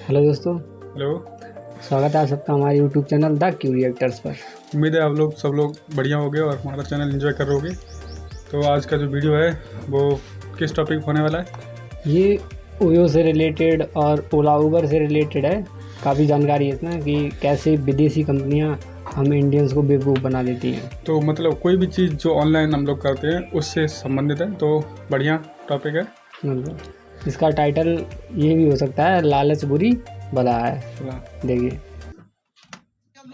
Hello दोस्तों, hello. स्वागत है आप सबका हमारे YouTube channel the Q reactors पर। उम्मीद है आप लोग सब लोग बढ़िया होगे और हमारा चैनल एंजॉय कर रहे होगे। तो आज का जो वीडियो है वो किस टॉपिक होने वाला है? ये ओयो से रिलेटेड और ओला उबर से रिलेटेड है। काफ़ी जानकारी है इसमें कि कैसे विदेशी कंपनियां हम इंडियंस को बेवकूफ़ बना देती हैं। तो मतलब कोई भी चीज़ जो ऑनलाइन हम लोग करते हैं उससे संबंधित है, तो बढ़िया टॉपिक है। मतलब इसका टाइटल ये भी हो सकता है, लालच बुरी बला है। देखिए,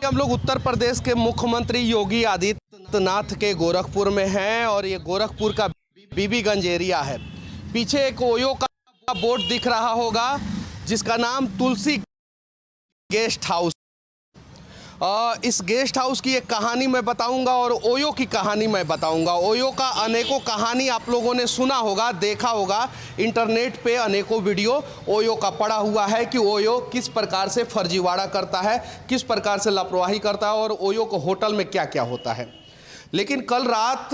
हम लोग उत्तर प्रदेश के मुख्यमंत्री योगी आदित्यनाथ के गोरखपुर में हैं और ये गोरखपुर का बीबीगंज एरिया है। पीछे एक ओयो का बोर्ड दिख रहा होगा जिसका नाम तुलसी गेस्ट हाउस। इस गेस्ट हाउस की एक कहानी मैं बताऊंगा और ओयो की कहानी मैं बताऊंगा। ओयो का अनेकों कहानी आप लोगों ने सुना होगा, देखा होगा, इंटरनेट पे अनेकों वीडियो ओयो का पड़ा हुआ है कि ओयो किस प्रकार से फर्जीवाड़ा करता है, किस प्रकार से लापरवाही करता है और ओयो को होटल में क्या क्या होता है। लेकिन कल रात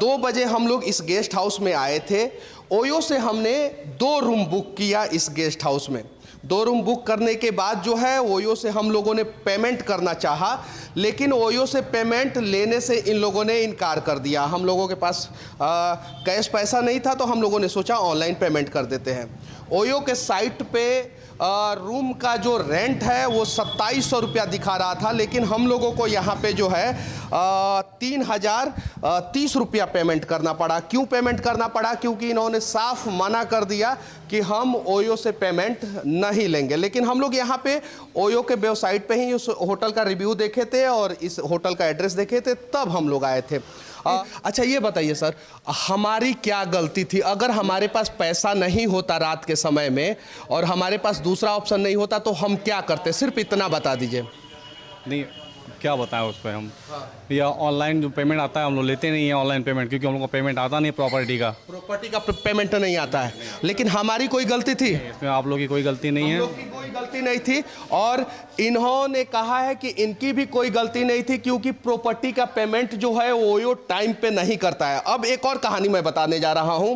2 बजे हम लोग इस गेस्ट हाउस में आए थे। ओयो से हमने 2 रूम बुक किया इस गेस्ट हाउस में। 2 रूम बुक करने के बाद जो है ओयो से हम लोगों ने पेमेंट करना चाहा, लेकिन ओयो से पेमेंट लेने से इन लोगों ने इनकार कर दिया। हम लोगों के पास कैश पैसा नहीं था तो हम लोगों ने सोचा ऑनलाइन पेमेंट कर देते हैं। ओयो के साइट पे रूम का जो रेंट है वो 2700 रुपया दिखा रहा था, लेकिन हम लोगों को यहाँ पे जो है 3030 रुपया पेमेंट करना पड़ा। क्यों पेमेंट करना पड़ा? क्योंकि इन्होंने साफ मना कर दिया कि हम ओयो से पेमेंट नहीं लेंगे। लेकिन हम लोग यहाँ पे ओयो के वेबसाइट पे ही उस होटल का रिव्यू देखे थे और इस होटल का एड्रेस देखे थे, तब हम लोग आए थे। अच्छा ये बताइए सर, हमारी क्या गलती थी? अगर हमारे पास पैसा नहीं होता रात के समय में और हमारे पास दूसरा ऑप्शन नहीं होता तो हम क्या करते? सिर्फ इतना बता दीजिए। नहीं, क्या बताएं उस पर हम। या ऑनलाइन जो पेमेंट आता है हम लोग लेते नहीं है ऑनलाइन पेमेंट, क्योंकि हम लोग को पेमेंट आता नहीं है प्रॉपर्टी का पेमेंट नहीं आता है। लेकिन हमारी कोई गलती थी? इसमें आप लोग की कोई गलती नहीं है। हम लोग की कोई गलती नहीं थी और इन्होंने कहा है कि इनकी भी कोई गलती नहीं थी, क्योंकि प्रॉपर्टी का पेमेंट जो है ओयो टाइम पे नहीं करता है। अब एक और कहानी मैं बताने जा रहा हूं।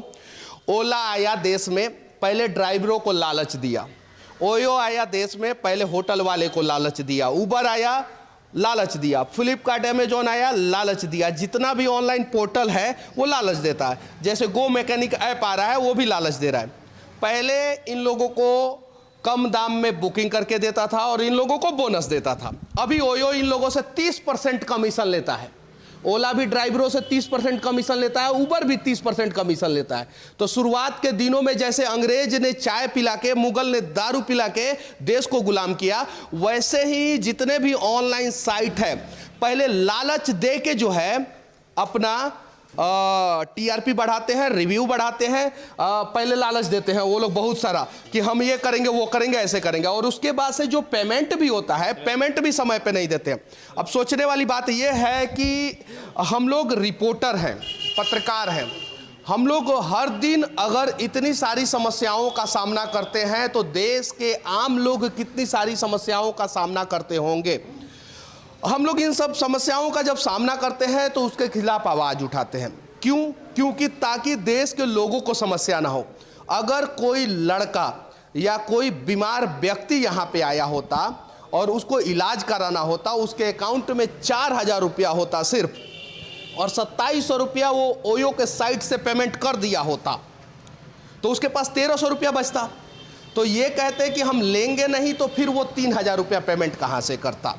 ओला आया देश में, पहले ड्राइवरों को लालच दिया। ओयो आया देश में, पहले होटल वाले को लालच दिया। उबर आया, लालच दिया। फ्लिपकार्ट, अमेजॉन आया, लालच दिया। जितना भी ऑनलाइन पोर्टल है वो लालच देता है। जैसे गो मैकेनिक ऐप आ रहा है वो भी लालच दे रहा है। पहले इन लोगों को कम दाम में बुकिंग करके देता था और इन लोगों को बोनस देता था। अभी ओयो इन लोगों से 30% कमीशन लेता है। ओला भी ड्राइवरों से 30% कमीशन लेता है, उबर भी 30% कमीशन लेता है। तो शुरुआत के दिनों में जैसे अंग्रेज ने चाय पिला के, मुगल ने दारू पिला के देश को गुलाम किया, वैसे ही जितने भी ऑनलाइन साइट है पहले लालच दे के जो है अपना टीआरपी बढ़ाते हैं, रिव्यू बढ़ाते हैं। पहले लालच देते हैं वो लोग बहुत सारा कि हम ये करेंगे, वो करेंगे, ऐसे करेंगे, और उसके बाद से जो पेमेंट भी होता है, पेमेंट भी समय पे नहीं देते। अब सोचने वाली बात ये है कि हम लोग रिपोर्टर हैं, पत्रकार हैं। हम लोग हर दिन अगर इतनी सारी समस्याओं का सामना करते हैं तो देश के आम लोग कितनी सारी समस्याओं का सामना करते होंगे। हम लोग इन सब समस्याओं का जब सामना करते हैं तो उसके खिलाफ आवाज़ उठाते हैं। क्यों? क्योंकि ताकि देश के लोगों को समस्या ना हो। अगर कोई लड़का या कोई बीमार व्यक्ति यहाँ पे आया होता और उसको इलाज कराना होता, उसके अकाउंट में 4000 रुपया होता सिर्फ, और 2700 रुपया वो ओयो के साइट से पेमेंट कर दिया होता, तो उसके पास 1300 रुपया बचता। तो ये कहते कि हम लेंगे नहीं, तो फिर वो 3000 रुपया पेमेंट कहाँ से करता?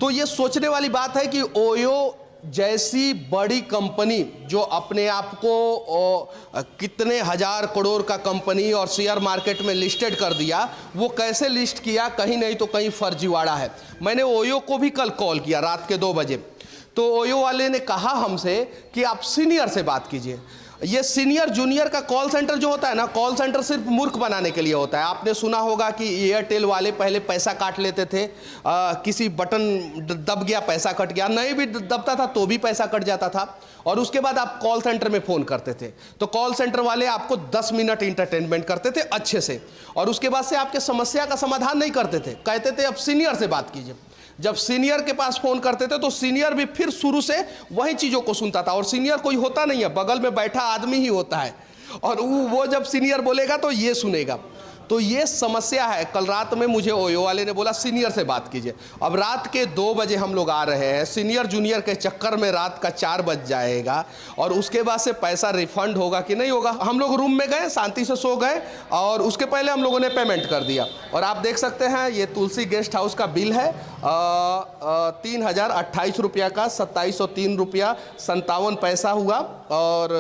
तो ये सोचने वाली बात है कि ओयो जैसी बड़ी कंपनी जो अपने आप को कितने हजार करोड़ का कंपनी और शेयर मार्केट में लिस्टेड कर दिया, वो कैसे लिस्ट किया? कहीं नहीं तो कहीं फर्जीवाड़ा है। मैंने ओयो को भी कल कॉल किया रात के 2 बजे, तो ओयो वाले ने कहा हमसे कि आप सीनियर से बात कीजिए। ये सीनियर जूनियर का कॉल सेंटर जो होता है ना, कॉल सेंटर सिर्फ मूर्ख बनाने के लिए होता है। आपने सुना होगा कि एयरटेल वाले पहले पैसा काट लेते थे, किसी बटन दब गया पैसा कट गया, नहीं भी दबता था तो भी पैसा कट जाता था, और उसके बाद आप कॉल सेंटर में फ़ोन करते थे तो कॉल सेंटर वाले आपको 10 मिनट इंटरटेनमेंट करते थे अच्छे से, और उसके बाद से आपके समस्या का समाधान नहीं करते थे, कहते थे अब सीनियर से बात कीजिए। जब सीनियर के पास फोन करते थे तो सीनियर भी फिर शुरू से वही चीज़ों को सुनता था, और सीनियर कोई होता नहीं है, बगल में बैठा आदमी ही होता है, और वो जब सीनियर बोलेगा तो ये सुनेगा। तो ये समस्या है। कल रात में मुझे ओयो वाले ने बोला सीनियर से बात कीजिए। अब रात के 2 बजे हम लोग आ रहे हैं, सीनियर जूनियर के चक्कर में रात का 4 बज जाएगा और उसके बाद से पैसा रिफंड होगा कि नहीं होगा। हम लोग रूम में गए, शांति से सो गए और उसके पहले हम लोगों ने पेमेंट कर दिया। और आप देख सकते हैं ये तुलसी गेस्ट हाउस का बिल है 3028 रुपया का 2703 रुपया 57 पैसा हुआ और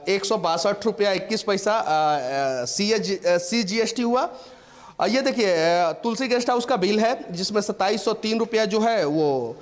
162 रुपया 21 पैसा CGST हुआ। ये देखिए तुलसी गेस्ट हाउस का बिल है जिसमें 2703 रुपया जो है वो,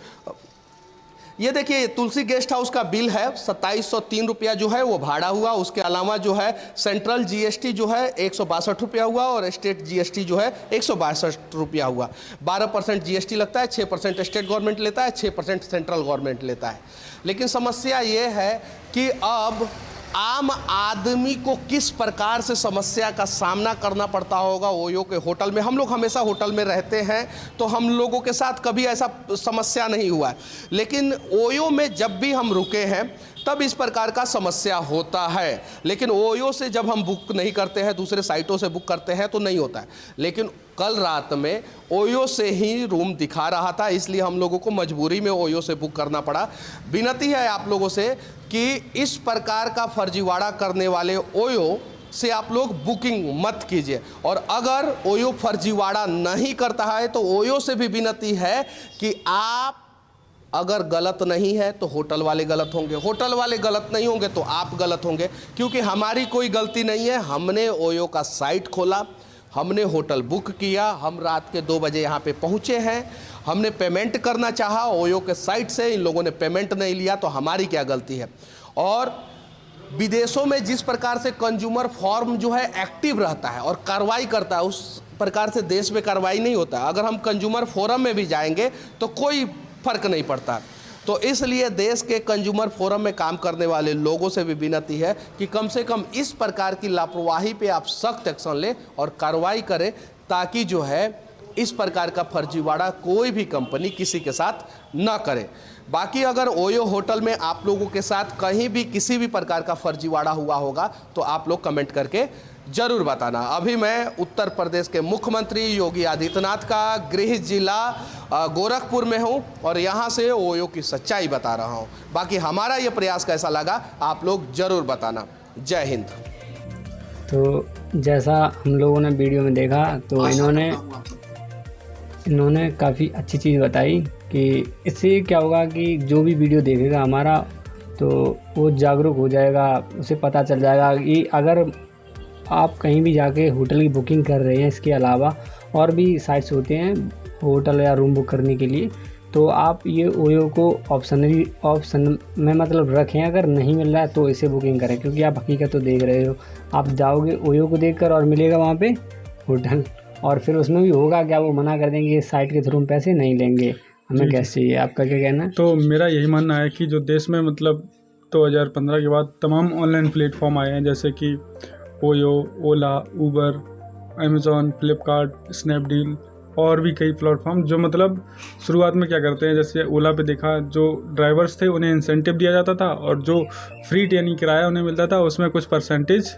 ये देखिए तुलसी गेस्ट हाउस का बिल है 2703 रुपया जो है वो भाड़ा हुआ। उसके अलावा जो है सेंट्रल GST जो है 162 रुपया हुआ और स्टेट GST जो है 162 रुपया हुआ। 12% GST लगता है, 6% स्टेट गवर्नमेंट लेता है, 6% सेंट्रल गवर्नमेंट लेता है। लेकिन समस्या ये है कि अब आम आदमी को किस प्रकार से समस्या का सामना करना पड़ता होगा ओयो के होटल में। हम लोग हमेशा होटल में रहते हैं तो हम लोगों के साथ कभी ऐसा समस्या नहीं हुआ है, लेकिन ओयो में जब भी हम रुके हैं तब इस प्रकार का समस्या होता है। लेकिन ओयो से जब हम बुक नहीं करते हैं, दूसरे साइटों से बुक करते हैं तो नहीं होता है। लेकिन कल रात में ओयो से ही रूम दिखा रहा था, इसलिए हम लोगों को मजबूरी में ओयो से बुक करना पड़ा। विनती है आप लोगों से कि इस प्रकार का फर्जीवाड़ा करने वाले ओयो से आप लोग बुकिंग मत कीजिए। और अगर ओयो फर्जीवाड़ा नहीं करता है तो ओयो से भी विनती है कि आप अगर गलत नहीं है तो होटल वाले गलत होंगे, होटल वाले गलत नहीं होंगे तो आप गलत होंगे, क्योंकि हमारी कोई गलती नहीं है। हमने ओयो का साइट खोला, हमने होटल बुक किया, हम रात के 2 बजे यहाँ पे पहुँचे हैं, हमने पेमेंट करना चाहा ओयो के साइट से, इन लोगों ने पेमेंट नहीं लिया तो हमारी क्या गलती है। और विदेशों में जिस प्रकार से कंज्यूमर फॉर्म जो है एक्टिव रहता है और कार्रवाई करता है, उस प्रकार से देश में कार्रवाई नहीं होता। अगर हम कंज्यूमर फोरम में भी जाएंगे तो कोई फर्क नहीं पड़ता। तो इसलिए देश के कंज्यूमर फोरम में काम करने वाले लोगों से भी विनती है कि कम से कम इस प्रकार की लापरवाही पे आप सख्त एक्शन लें और कार्रवाई करें, ताकि जो है इस प्रकार का फर्जीवाड़ा कोई भी कंपनी किसी के साथ ना करे। बाकी अगर ओयो होटल में आप लोगों के साथ कहीं भी किसी भी प्रकार का फर्जीवाड़ा हुआ होगा तो आप लोग कमेंट करके जरूर बताना। अभी मैं उत्तर प्रदेश के मुख्यमंत्री योगी आदित्यनाथ का गृह जिला गोरखपुर में हूं और यहां से ओयो की सच्चाई बता रहा हूं। बाकी हमारा ये प्रयास कैसा लगा आप लोग जरूर बताना। जय हिंद। तो जैसा हम लोगों ने वीडियो में देखा तो इन्होंने काफ़ी अच्छी चीज़ बताई कि इससे क्या होगा कि जो भी वीडियो देखेगा हमारा तो वो जागरूक हो जाएगा, उसे पता चल जाएगा कि अगर आप कहीं भी जाके होटल की बुकिंग कर रहे हैं, इसके अलावा और भी साइट्स होते हैं होटल या रूम बुक करने के लिए, तो आप ये ओयो को ऑप्शन में मतलब रखें। अगर नहीं मिल रहा है तो इसे बुकिंग करें, क्योंकि आप हकीकत तो देख रहे हो, आप जाओगे ओयो को देखकर और मिलेगा वहाँ पे होटल, और फिर उसमें भी होगा क्या, वो मना कर देंगे इस साइट के थ्रू हम पैसे नहीं लेंगे, हमें कैश चाहिए। आपका क्या कहना है? तो मेरा यही मानना है कि जो देश में मतलब 2015 के बाद तमाम ऑनलाइन प्लेटफॉर्म आए हैं, जैसे कि ओयो, ओला, उबर, अमेज़ॉन, फ्लिपकार्ट, स्नैपडील और भी कई प्लेटफॉर्म, जो मतलब शुरुआत में क्या करते हैं, जैसे ओला पे देखा, जो ड्राइवर्स थे उन्हें इंसेंटिव दिया जाता था और जो फ्री यानी किराया उन्हें मिलता था उसमें कुछ परसेंटेज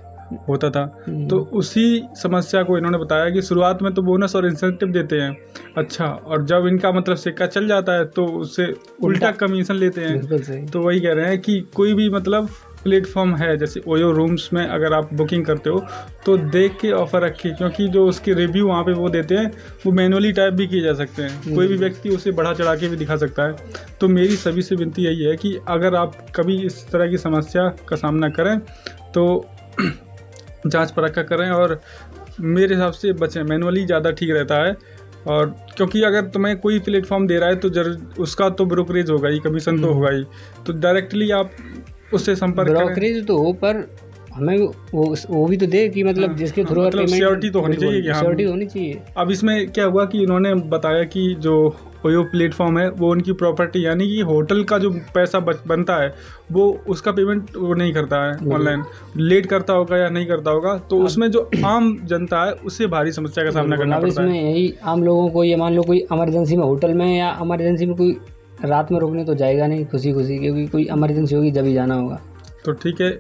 होता था। तो उसी समस्या को इन्होंने बताया कि शुरुआत में तो बोनस और इंसेंटिव देते हैं, अच्छा, और जब इनका मतलब सिक्का चल जाता है तो उससे उल्टा कमीशन लेते हैं। तो वही कह रहे हैं कि कोई भी मतलब प्लेटफॉर्म है, जैसे ओयो रूम्स में अगर आप बुकिंग करते हो तो देख के ऑफ़र रखिए, क्योंकि जो उसके रिव्यू वहाँ पे वो देते हैं वो मैनुअली टाइप भी किए जा सकते हैं, कोई भी व्यक्ति उसे बढ़ा चढ़ा के भी दिखा सकता है। तो मेरी सभी से विनती यही है कि अगर आप कभी इस तरह की समस्या का सामना करें तो जांच परख करें और मेरे हिसाब से बचें, मैनुअली ज़्यादा ठीक रहता है। और क्योंकि अगर तुम्हें कोई प्लेटफॉर्म दे रहा है तो उसका तो ब्रोकरेज होगा ही, कमीशन तो होगा ही, तो डायरेक्टली आप उससे संपर्क करें। ब्रोकरेज तो हो, पर हमें वो भी तो दे कि मतलब जिसके थ्रू मतलब श्योरिटी तो होनी चाहिए, श्योरिटी होनी चाहिए। अब इसमें क्या हुआ कि इन्होंने बताया कि जो ओयो प्लेटफॉर्म है वो उनकी प्रॉपर्टी, यानी कि होटल का जो पैसा बनता है वो उसका पेमेंट वो नहीं करता है, ऑनलाइन लेट करता होगा या नहीं करता होगा, तो उसमें जो आम जनता है उससे भारी समस्या का सामना करना पड़ता है। इसमें यही आम लोगों को, ये मान लो कोई इमरजेंसी में होटल में या इमरजेंसी में कोई रात में रुकने तो जाएगा नहीं खुशी खुशी, क्योंकि कोई इमरजेंसी होगी जब ही जाना होगा। तो ठीक है,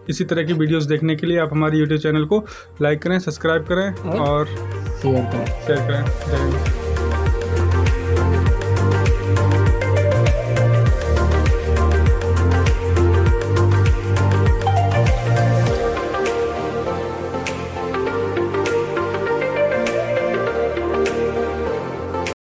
इसी तरह की वीडियोस देखने के लिए आप हमारे यूट्यूब चैनल को लाइक करें, सब्सक्राइब करें और शेयर करें। शेयर करें। जय हिंद।